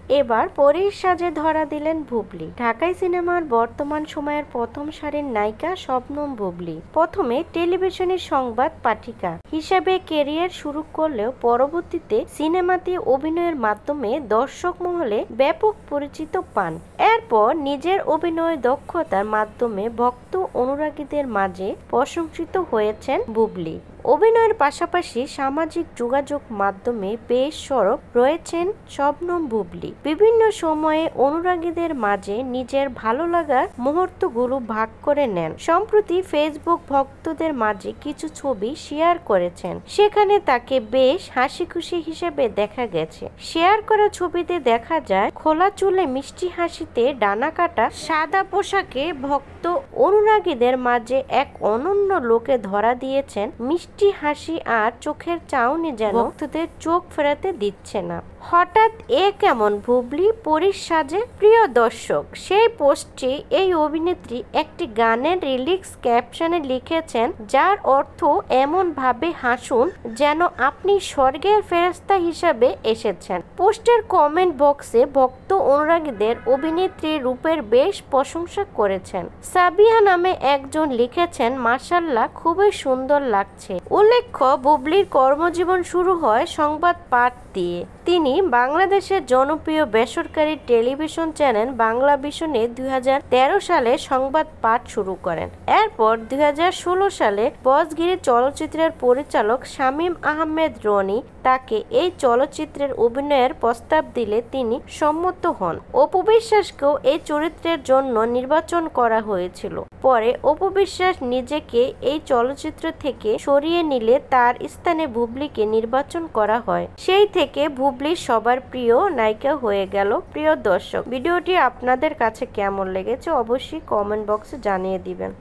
এবার পরীর সাজে ধরা দিলেন বুবলি। ঢাকাই সিনেমার বর্তমান সময়ের প্রথম সারির নায়িকা শবনম বুবলি প্রথমে টেলিভিশনের সংবাদ পাঠিকা হিসেবে ক্যারিয়ার শুরু করলেও পরবর্তীতে সিনেমাতে অভিনয়ের মাধ্যমে দর্শক মহলে ব্যাপক পরিচিত পান। এরপর নিজের অভিনয় দক্ষতার মাধ্যমে ভক্ত অনুরাগীদের মাঝে প্রশংসিত হয়েছেন বুবলি। অভিনয়ের পাশাপাশি সামাজিক যোগাযোগ মাধ্যমে বেশ সরব রয়েছেন শবনম বুবলি। বিভিন্ন সময়ে অনুরাগীদের মাঝে নিজের ভালো লাগার মুহূর্তগুলো ভাগ করে নেন। সম্প্রতি ফেসবুক ভক্তদের মাঝে কিছু ছবি শেয়ার করেছেন, সেখানে তাকে বেশ হাসি খুশি হিসেবে দেখা গেছে। শেয়ার করা ছবিতে দেখা যায় খোলা চুলে মিষ্টি হাসিতে ডানা কাটা সাদা পোশাকে ভক্ত অনুরাগীদের মাঝে এক অনন্য লোকে ধরা দিয়েছেন। মিষ্টি হাসি আর চোখের চাউনি যেন ভক্তদের চোখ ফেরাতে দিচ্ছে না। হঠাৎ এ কেমন বুবলি পরীর সাজে? প্রিয় দর্শক, সেই পোস্টে এই অভিনেত্রী একটি গানের লিরিক্স ক্যাপশনে লিখেছেন, যার অর্থ এমন ভাবে হাসুন যেন আপনি স্বর্গের ফেরেশতা হিসাবে এসেছেন। পোস্টের কমেন্ট বক্সে ভক্ত অনুরাগীদের অভিনেত্রীর রূপের বেশ প্রশংসা করেছেন। সাবিয়া নামে একজন লিখেছেন, মাশাআল্লাহ, খুবই সুন্দর লাগছে। উল্লেখ্য, বুবলির কর্মজীবন শুরু হয় সংবাদ পাঠ দিয়ে। তিনি বাংলাদেশের জনপ্রিয় বেসরকারি টেলিভিশন চ্যানেল বাংলা ভিশনে 2013 সালে সংবাদ পাঠ শুরু করেন। এরপর 2016 সালে বসগিরি চলচ্চিত্রের পরিচালক শামীম আহমেদ রনি তাকে এই চলচ্চিত্রের অভিনয়ের প্রস্তাব দিলে তিনি সম্মত হন। অপু বিশ্বাসকেও এই চরিত্রের জন্য নির্বাচন করা হয়েছিল। পরে অপু বিশ্বাস নিজেকে এই চলচ্চিত্র থেকে সরিয়ে নিলে তার স্থানে বুবলিকে নির্বাচন করা হয়। সেই থেকে বুবলি সবার প্রিয় নায়িকা হয়ে গেল। প্রিয় দর্শক, ভিডিওটি আপনাদের কাছে কেমন লেগেছে অবশ্যই কমেন্ট বক্সে জানিয়ে দিবেন।